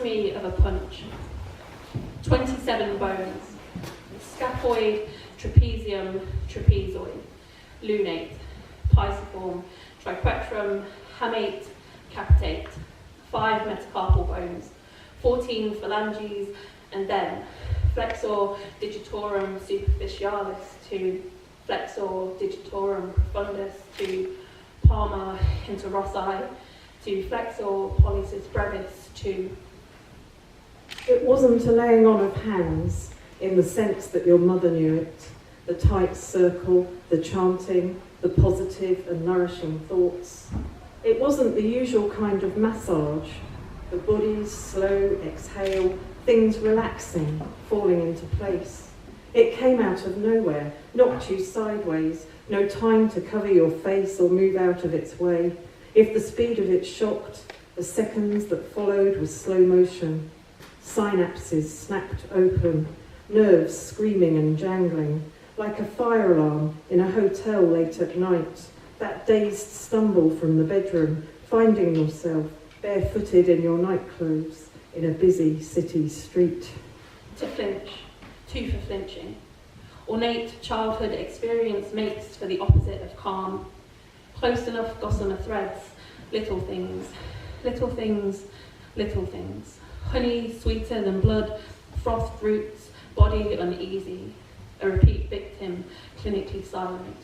anatomy of a punch. 27 bones. Scaphoid, trapezium, trapezoid. Lunate, pisiform, triquetrum, hamate, capitate. 5 metacarpal bones. 14 phalanges, and then flexor digitorum superficialis to flexor digitorum profundus to palmar interrossi to flexor pollicis brevis to... It wasn't a laying on of hands in the sense that your mother knew it, the tight circle, the chanting, the positive and nourishing thoughts. It wasn't the usual kind of massage, the body's slow exhale, things relaxing, falling into place. It came out of nowhere, knocked you sideways, no time to cover your face or move out of its way. If the speed of it shocked, the seconds that followed was slow motion. Synapses snapped open, nerves screaming and jangling, like a fire alarm in a hotel late at night, that dazed stumble from the bedroom, finding yourself barefooted in your nightclothes in a busy city street. To flinch, two for flinching. Ornate childhood experience makes for the opposite of calm. Close enough gossamer threads, little things, little things, little things. Honey sweeter than blood, frothed roots, body uneasy. A repeat victim, clinically silent.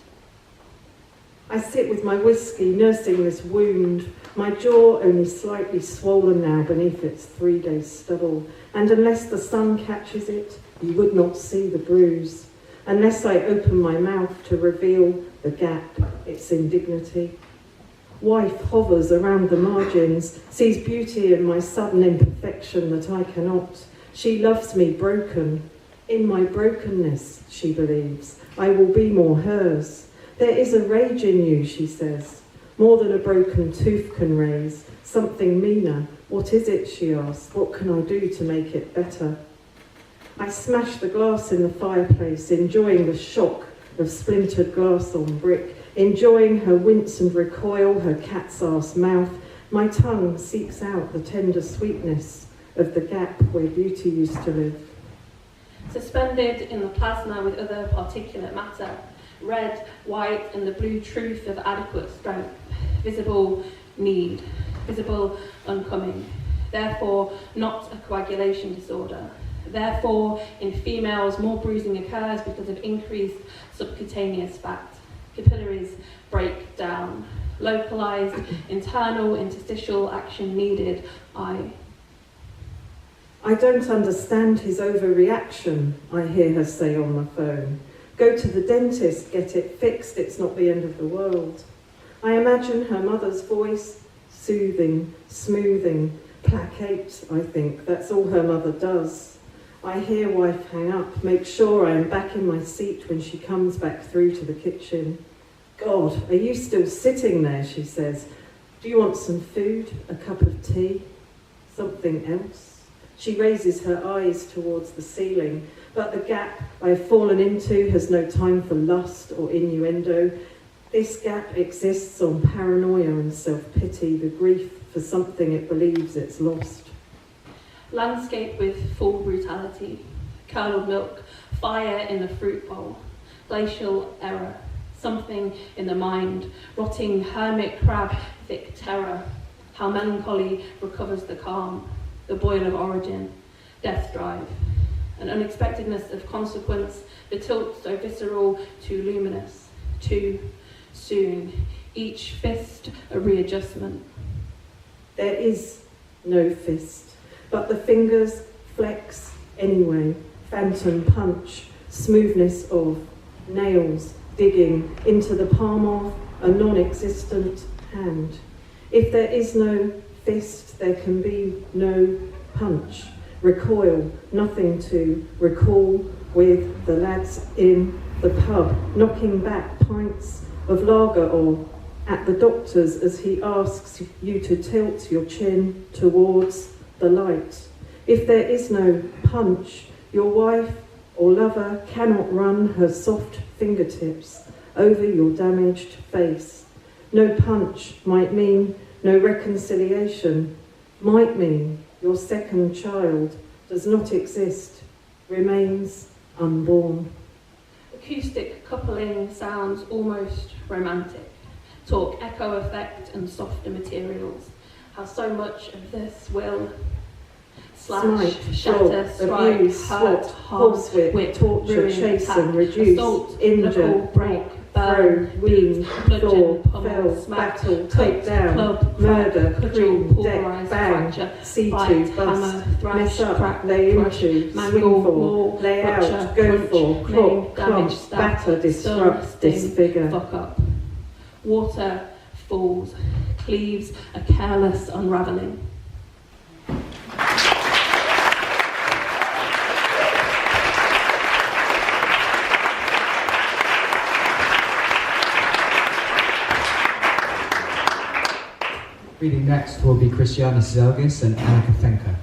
I sit with my whiskey, nursing this wound, my jaw only slightly swollen now beneath its 3-day stubble, and unless the sun catches it, you would not see the bruise, unless I open my mouth to reveal the gap, its indignity. Wife hovers around the margins, sees beauty in my sudden imperfection that I cannot. She loves me broken. In my brokenness, she believes, I will be more hers. There is a rage in you, she says, more than a broken tooth can raise, something meaner. What is it, she asks, what can I do to make it better? I smash the glass in the fireplace, enjoying the shock of splintered glass on brick, enjoying her wince and recoil, her cat's arse mouth. My tongue seeks out the tender sweetness of the gap where beauty used to live. Suspended in the plasma with other particulate matter, red, white, and the blue truth of adequate strength, visible need, visible uncoming, therefore not a coagulation disorder. Therefore, in females, more bruising occurs because of increased subcutaneous fat. Capillaries break down. Localized, internal, interstitial action needed. I don't understand his overreaction, I hear her say on the phone. Go to the dentist, get it fixed, it's not the end of the world. I imagine her mother's voice, soothing, smoothing, placate, I think. That's all her mother does. I hear wife hang up, make sure I am back in my seat when she comes back through to the kitchen. God, are you still sitting there, she says. Do you want some food, a cup of tea, something else? She raises her eyes towards the ceiling, but the gap I have fallen into has no time for lust or innuendo. This gap exists on paranoia and self-pity, the grief for something it believes it's lost. Landscape with full brutality, curdled milk, fire in the fruit bowl, glacial error, something in the mind, rotting hermit crab, thick terror, how melancholy recovers the calm, the boil of origin, death drive, an unexpectedness of consequence, the tilt so visceral, too luminous, too soon, each fist a readjustment. There is no fist, but the fingers flex anyway, phantom punch, smoothness of nails digging into the palm of a non-existent hand. If there is no fist, there can be no punch, recoil, nothing to recall with the lads in the pub, knocking back pints of lager or at the doctor's as he asks you to tilt your chin towards the light. If there is no punch, your wife or lover cannot run her soft fingertips over your damaged face. No punch might mean no reconciliation, might mean Your second child does not exist, remains unborn. Acoustic coupling sounds almost romantic. Talk echo effect and softer materials. How so much of this will slash, Smite, shatter, flog, strike, abuse, hurt, swat, harm, horsewhip, whip, torture, ruin, chasten, attack, reduce, assault, injure, knuckle, break, throw, burn, wound, bludgeon, floor, pummel, fell, smack, battle, cut, take down, club, murder, crack, cream, cudgel, deck, pulverise, bang, fracture, see bite, to, bust, hammer, thrash, mess up, crack, lay crush, into, mangle, swing for, maul, lay butcher, out, go crunch, for, maim, clop, damage, clomp, stab, batter, disrupt, stun, sting, disfigure. fuck up. Water falls, cleaves a careless unravelling. Reading next will be Christiana Zelgis and Anna Kafenka.